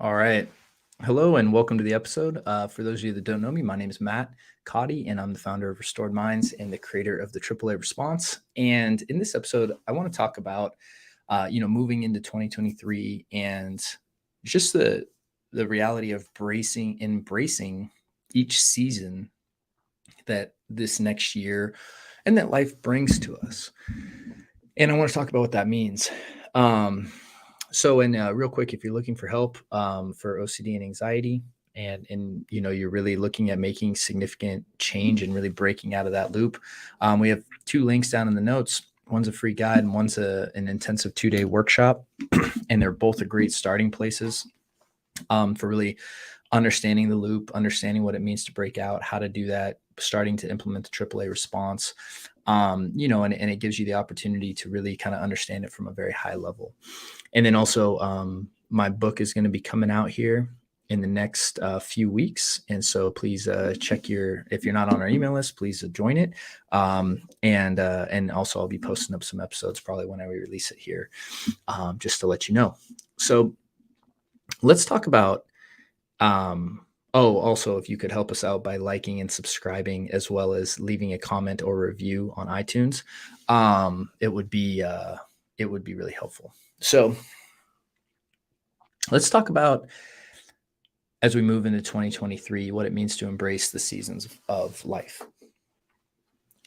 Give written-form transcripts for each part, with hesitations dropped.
All right. Hello and welcome to the episode. For those of you that don't know me, my name is Matt Cotty, and I'm the founder of Restored Minds and the creator of the AAA Response. And in this episode, I want to talk about, moving into 2023 and just the reality of embracing each season that this next year and that life brings to us. And I want to talk about what that means. Real quick, if you're looking for help for OCD and anxiety, and you're really looking at making significant change and really breaking out of that loop, we have two links down in the notes. One's a free guide, and one's an intensive 2-day workshop, and they're both a great starting places for really understanding the loop, understanding what it means to break out, how to do that, starting to implement the AAA response. And it gives you the opportunity to really kind of understand it from a very high level. And then also, my book is going to be coming out here in the next few weeks. And so please check if you're not on our email list, please join it. And also I'll be posting up some episodes probably when I release it here, just to let you know. So let's talk about, also, if you could help us out by liking and subscribing, as well as leaving a comment or review on iTunes, it would be really helpful. So let's talk about, as we move into 2023, what it means to embrace the seasons of life.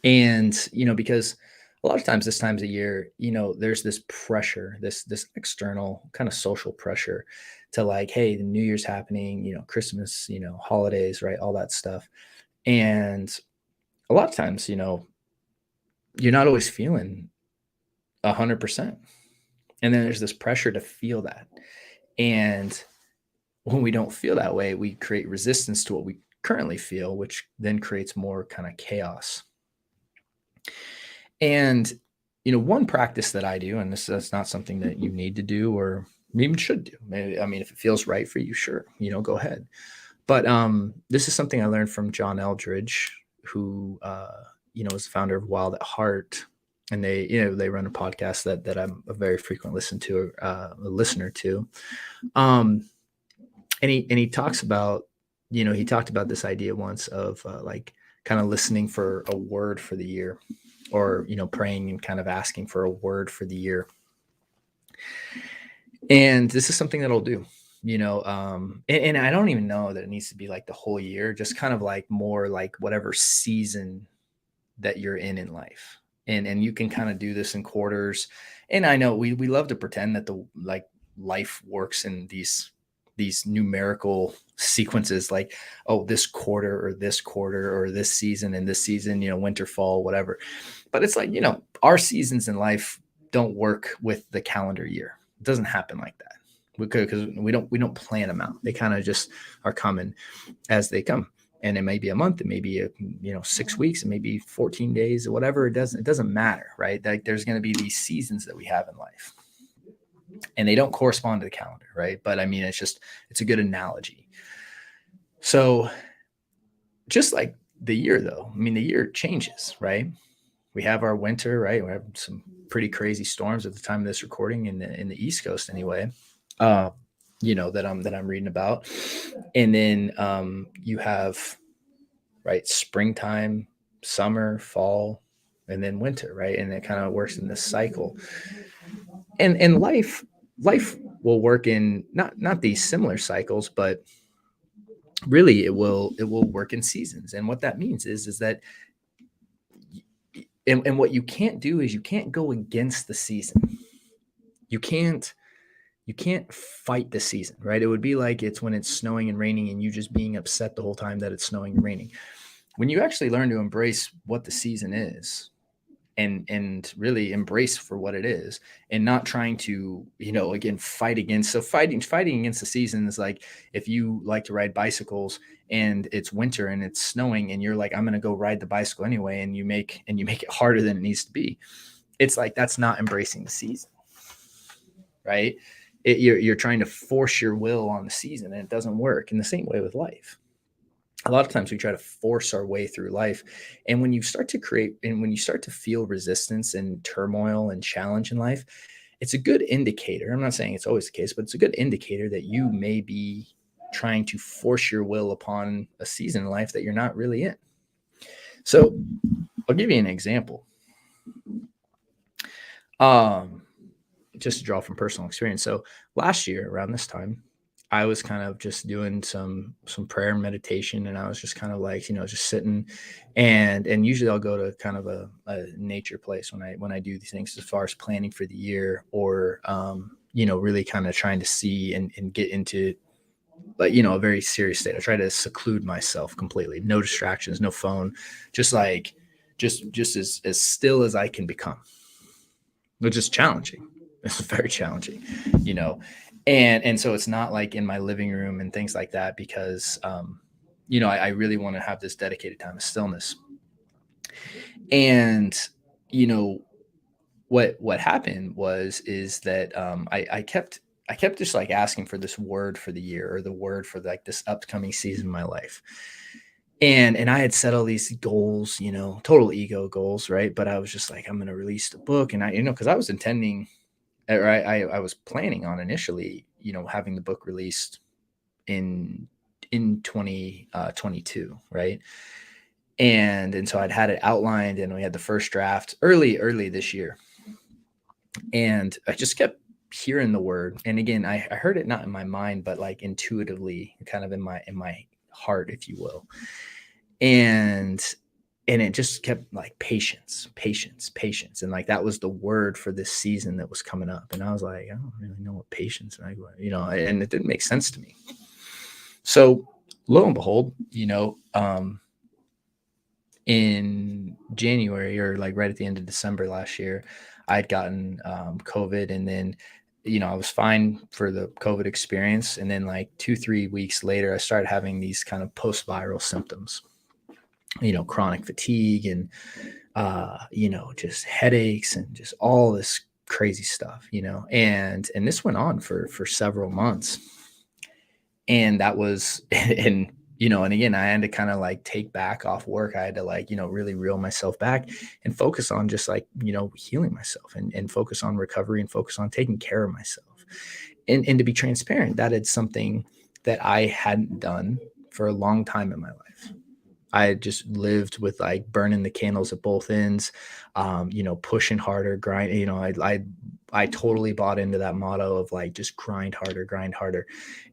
And, because a lot of times this times of year, there's this pressure, this external kind of social pressure to like, hey, the New Year's happening, Christmas, holidays, right? All that stuff. And a lot of times, you're not always feeling 100%. And then there's this pressure to feel that. And when we don't feel that way, we create resistance to what we currently feel, which then creates more kind of chaos. And, one practice that I do, and that's not something that you need to do or even should do. Maybe, if it feels right for you, sure, go ahead. But this is something I learned from John Eldridge, who, is the founder of Wild at Heart. And they run a podcast that I'm a very frequent listener to. And he talks about, he talked about this idea once of like kind of listening for a word for the year, or, praying and kind of asking for a word for the year. And this is something that I'll do, and I don't even know that it needs to be like the whole year, just kind of like more like whatever season that you're in life. And you can kind of do this in quarters. And I know we love to pretend that the like life works in these numerical sequences, like, oh, this quarter or this season and this season, winter, fall, whatever. But it's like, our seasons in life don't work with the calendar year. It doesn't happen like that, because we don't plan them out. They kind of just are coming as they come. And it may be a month, it may be 6 weeks, it may be 14 days, or whatever. It doesn't matter, right? Like, there's going to be these seasons that we have in life, and they don't correspond to the calendar, right? But it's a good analogy. So just like the year, though, the year changes, right? We have our winter, right? We have some pretty crazy storms at the time of this recording in the East Coast, anyway. That I'm reading about, and then you have, right, springtime, summer, fall, and then winter, right? And it kind of works in this cycle. And life will work in not these similar cycles, but really it will work in seasons. And what that means is that and what you can't do is you can't go against the season. You can't fight the season, right? It would be like it's when it's snowing and raining and you just being upset the whole time that it's snowing and raining. When you actually learn to embrace what the season is, and really embrace for what it is, and not trying to, again, fight against. So fighting against the season is like, if you like to ride bicycles and it's winter and it's snowing and you're like, I'm going to go ride the bicycle anyway, and you make it harder than it needs to be. It's like, that's not embracing the season, right? You're trying to force your will on the season, and it doesn't work. In the same way with life, a lot of times we try to force our way through life. And when you start to feel resistance and turmoil and challenge in life, it's a good indicator. I'm not saying it's always the case, but it's a good indicator that you may be trying to force your will upon a season in life that you're not really in. So I'll give you an example. Just to draw from personal experience. So last year around this time, I was kind of just doing some prayer and meditation, and I was just kind of like, just sitting, and usually I'll go to kind of a nature place when I do these things as far as planning for the year, or really kind of trying to see and get into, like, a very serious state. I try to seclude myself completely, no distractions, no phone, just like just as still as I can become, which is challenging. It's very challenging, you know. And so it's not like in my living room and things like that, because I really want to have this dedicated time of stillness. And you know what happened is that I kept just like asking for this word for the year, or the word for like this upcoming season of my life. And I had set all these goals, total ego goals, right? But I was just like, I'm going to release the book, and because I was intending, or I was planning on initially, having the book released in 2022, right? And so I'd had it outlined, and we had the first draft early this year, and I just kept hearing the word. And again, I heard it not in my mind, but like intuitively, kind of in my heart, if you will. And it just kept like patience, patience, patience. And like that was the word for this season that was coming up. And I was like, I don't really know what patience, and it didn't make sense to me. So lo and behold, in January, or like right at the end of December last year, I'd gotten COVID. And then, I was fine for the COVID experience. And then like 2-3 weeks later, I started having these kind of post-viral symptoms, chronic fatigue, and just headaches, and just all this crazy stuff, and this went on for several months. And that was and again, I had to kind of like take back off work. I had to like, really reel myself back and focus on just like, healing myself, and focus on recovery, and focus on taking care of myself. And to be transparent, that is something that I hadn't done for a long time in my life. I had just lived with like burning the candles at both ends, pushing harder, grind. I totally bought into that motto of like just grind harder, grind harder,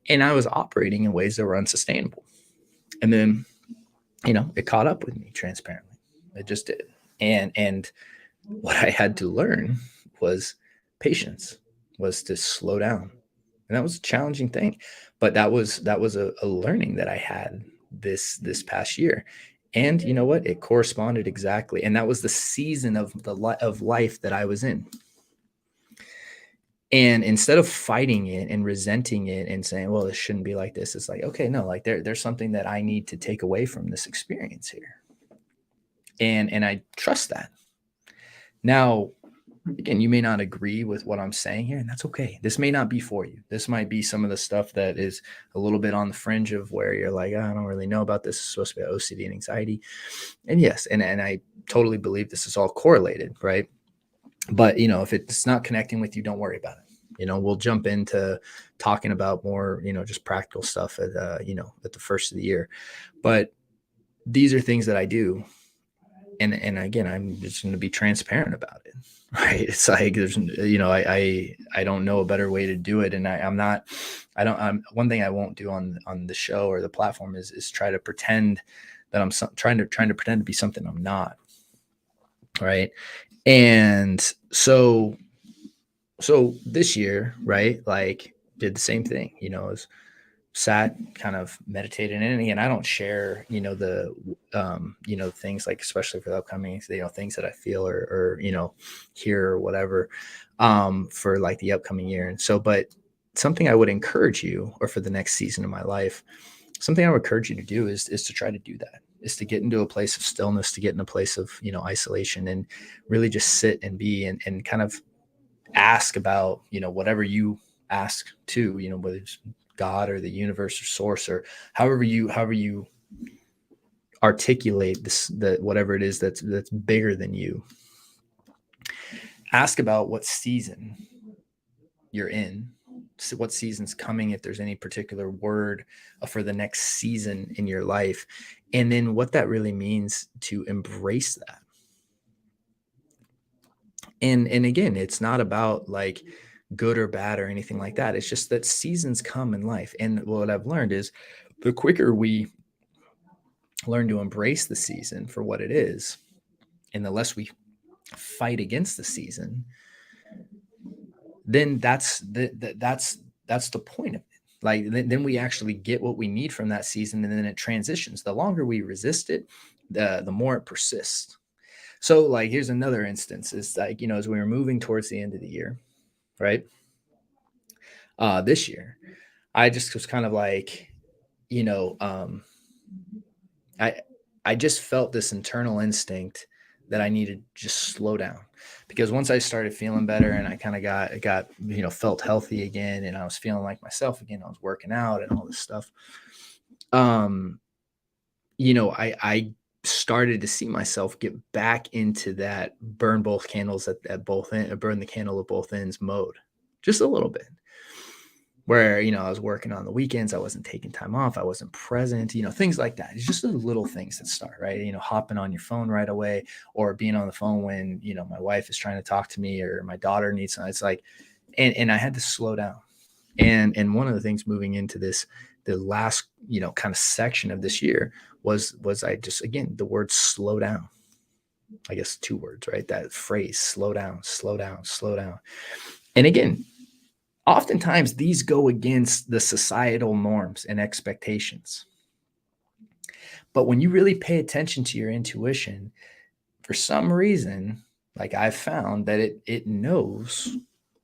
and I was operating in ways that were unsustainable. And then, it caught up with me, transparently. It just did. And what I had to learn was patience, was to slow down, and that was a challenging thing. But that was a learning that I had this past year. And you know what, it corresponded exactly, and that was the season of of life that I was in. And instead of fighting it and resenting it and saying, well, this shouldn't be like this, it's like, okay, no, like there's something that I need to take away from this experience here. And I trust that. Now, again, you may not agree with what I'm saying here, and that's okay. This may not be for you. This might be some of the stuff that is a little bit on the fringe of where you're like, "Oh, I don't really know about this. It's supposed to be OCD and anxiety." And yes, and I totally believe this is all correlated, right? But if it's not connecting with you, don't worry about it. We'll jump into talking about more, just practical stuff at the first of the year. But these are things that I do, and again, I'm just going to be transparent about it. Right? It's like there's, I don't know a better way to do it, and I'm not. I'm one thing I won't do on the show or the platform is try to pretend that I'm trying to pretend to be something I'm not. Right? And so this year, right, like did the same thing, was sat, kind of meditated in. And I don't share, the things like, especially for the upcoming, things that I feel or hear or whatever, for like the upcoming year. And so, but something I would encourage you, or for the next season of my life, something I would encourage you to do is to try to do that, is to get into a place of stillness, to get in a place of, isolation, and really just sit and be, and kind of ask about, whatever you ask to, whether it's God or the universe or source, or however you articulate this, that whatever it is that's bigger than you. Ask about what season you're in, what season's coming, if there's any particular word for the next season in your life, and then what that really means to embrace that. And again, it's not about like good or bad or anything like that. It's just that seasons come in life. And what I've learned is the quicker we learn to embrace the season for what it is, and the less we fight against the season, then that's the point of it. Like then we actually get what we need from that season, and then it transitions. The longer we resist it, the more it persists. So like here's another instance. It's like, as we were moving towards the end of the year, right? This year, I just was kind of like, you know, I I just felt this internal instinct that I needed to just slow down, because once I started feeling better and I kind of got felt healthy again, and I was feeling like myself again, I was working out and all this stuff. Um, I started to see myself get back into that burn both candles at both end, burn the candle at both ends mode, just a little bit, where I was working on the weekends, I wasn't taking time off, I wasn't present, things like that. It's just the little things that start, right? Hopping on your phone right away, or being on the phone when my wife is trying to talk to me, or my daughter needs something. It's like, and I had to slow down. And one of the things moving into the last kind of section of this year was I just, again, the word slow down. I guess 2 words, right? That phrase, slow down, slow down, slow down. And again, oftentimes these go against the societal norms and expectations. But when you really pay attention to your intuition, for some reason, like I've found that it knows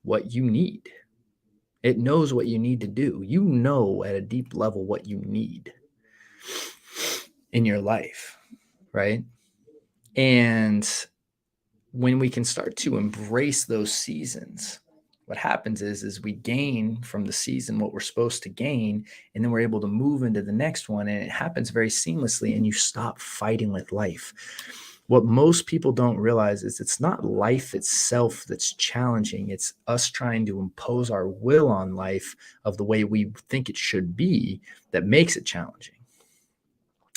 what you need. It knows what you need to do. At a deep level what you need in your life, right? And when we can start to embrace those seasons, what happens is we gain from the season what we're supposed to gain, and then we're able to move into the next one, and it happens very seamlessly, and you stop fighting with life. What most people don't realize is it's not life itself that's challenging. It's us trying to impose our will on life of the way we think it should be that makes it challenging.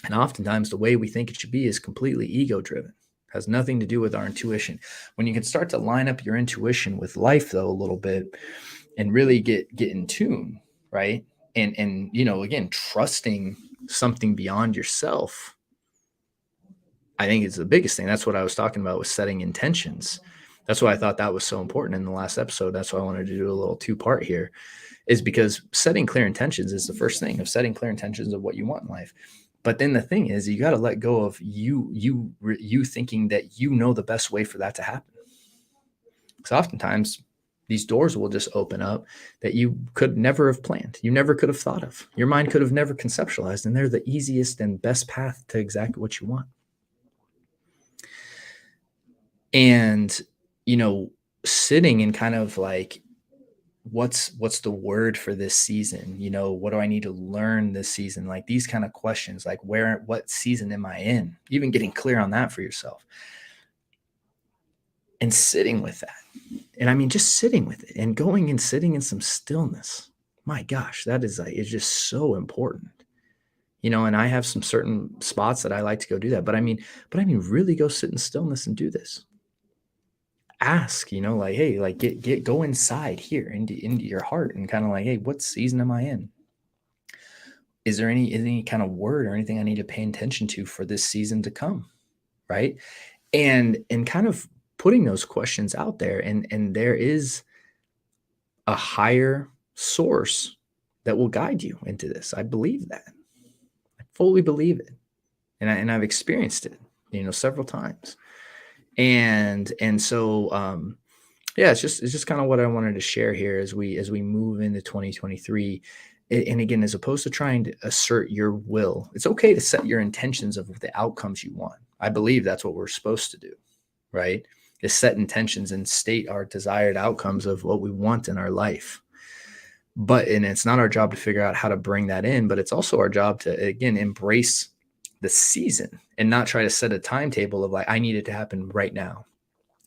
And oftentimes the way we think it should be is completely ego driven, has nothing to do with our intuition. When you can start to line up your intuition with life, though, a little bit, and really get in tune, right? And again, trusting something beyond yourself, I think it's the biggest thing. That's what I was talking about with setting intentions. That's why I thought that was so important in the last episode. That's why I wanted to do a little 2-part here, is because setting clear intentions is the first thing, of setting clear intentions of what you want in life. But then the thing is, you got to let go of you thinking that the best way for that to happen. Because oftentimes these doors will just open up that you could never have planned. You never could have thought of. Your mind could have never conceptualized, and they're the easiest and best path to exactly what you want. And, sitting and kind of like, what's the word for this season? What do I need to learn this season? Like these kind of questions, like what season am I in? Even getting clear on that for yourself and sitting with that. And I mean, just sitting with it and going and sitting in some stillness. My gosh, that is like, it's just so important. And I have some certain spots that I like to go do that. But I mean, really go sit in stillness and do this. Ask, like, hey, like go inside here into your heart and kind of like, hey, what season am I in? Is there any kind of word or anything I need to pay attention to for this season to come? Right. And kind of putting those questions out there, and there is a higher source that will guide you into this. I believe that. I fully believe it. And I've experienced it, several times. And so yeah, it's just kind of what I wanted to share here as we move into 2023. And again, as opposed to trying to assert your will, it's okay to set your intentions of the outcomes you want. I believe that's what we're supposed to do, right? Is set intentions and state our desired outcomes of what we want in our life. And it's not our job to figure out how to bring that in, but it's also our job to, again, embrace the season and not try to set a timetable of like, I need it to happen right now.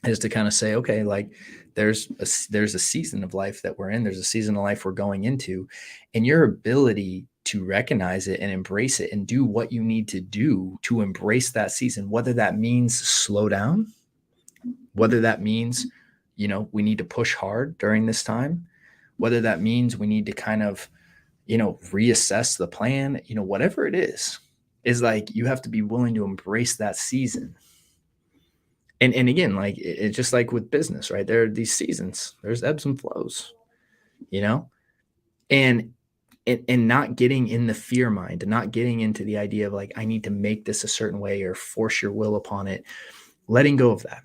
is to kind of say, okay, like there's a season of life that we're in, there's a season of life we're going into, and your ability to recognize it and embrace it and do what you need to do to embrace that season, whether that means slow down, whether that means, we need to push hard during this time, whether that means we need to kind of, reassess the plan, whatever it is like you have to be willing to embrace that season. And again, like it's just like with business, right? There are these seasons, there's ebbs and flows, you know, and and not getting in the fear mind and not getting into the idea of like I need to make this a certain way or force your will upon it. Letting go of that,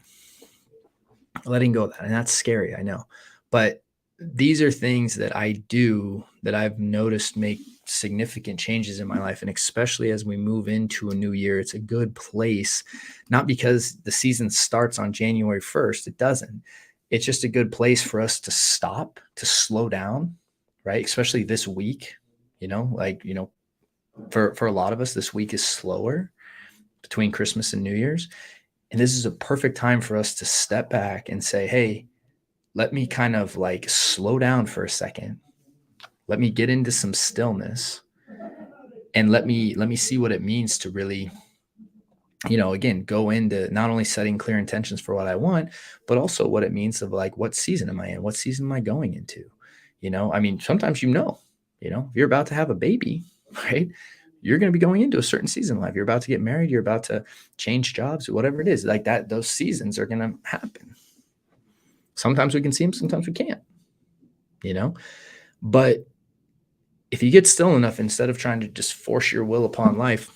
letting go of that, and that's scary, I know, but these are things that I do that I've noticed make significant changes in my life, and especially as we move into a new year, it's a good place, not because the season starts on January 1st, it doesn't. It's just a good place for us to stop, to slow down, right? Especially this week, like, for a lot of us, this week is slower between Christmas and New Year's. And this is a perfect time for us to step back and say, hey, let me kind of like slow down for a second. Let me get into some stillness and let me see what it means to really, again, go into not only setting clear intentions for what I want, but also what it means of like, what season am I in? What season am I going into? I mean, sometimes, if you're about to have a baby, right? You're going to be going into a certain season in life. You're about to get married. You're about to change jobs, whatever it is like that. Those seasons are going to happen. Sometimes we can see them, sometimes we can't, but if you get still enough, instead of trying to just force your will upon life,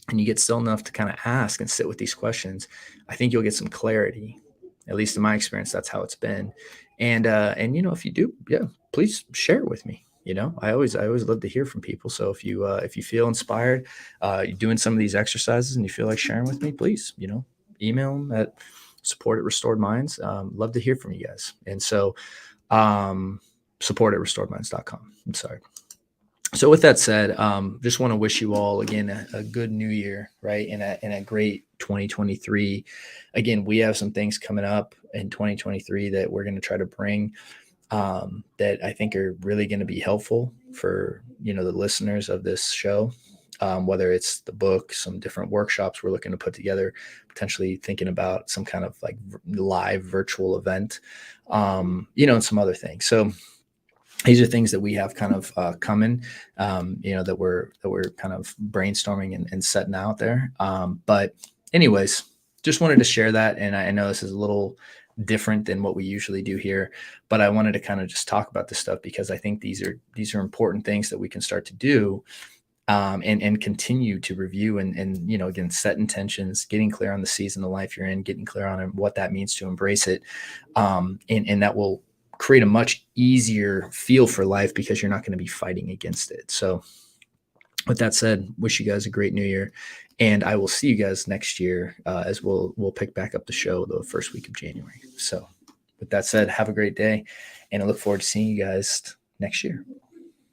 and you get still enough to kind of ask and sit with these questions, I think you'll get some clarity. At least in my experience, that's how it's been. And if you do, yeah, please share it with me. I always love to hear from people. So if you feel inspired, you're doing some of these exercises and you feel like sharing with me, please, email them at support@restoredminds. Love to hear from you guys. And so support@restoredminds.com. I'm sorry. So with that said, just want to wish you all again a good new year, right? And a great 2023. Again, we have some things coming up in 2023 that we're going to try to bring, that I think are really going to be helpful for, the listeners of this show. Whether it's the book, some different workshops we're looking to put together, potentially thinking about some kind of like live virtual event, and some other things. So these are things that we have kind of coming, that we're kind of brainstorming and setting out there. But anyways, just wanted to share that. And I know this is a little different than what we usually do here, but I wanted to kind of just talk about this stuff because I think these are important things that we can start to do, and continue to review and again, set intentions, getting clear on the season of life you're in, getting clear on what that means to embrace it. And that will create a much easier feel for life because you're not going to be fighting against it. So with that said, wish you guys a great new year, and I will see you guys next year, as we'll pick back up the show the first week of January. So with that said, have a great day, and I look forward to seeing you guys next year.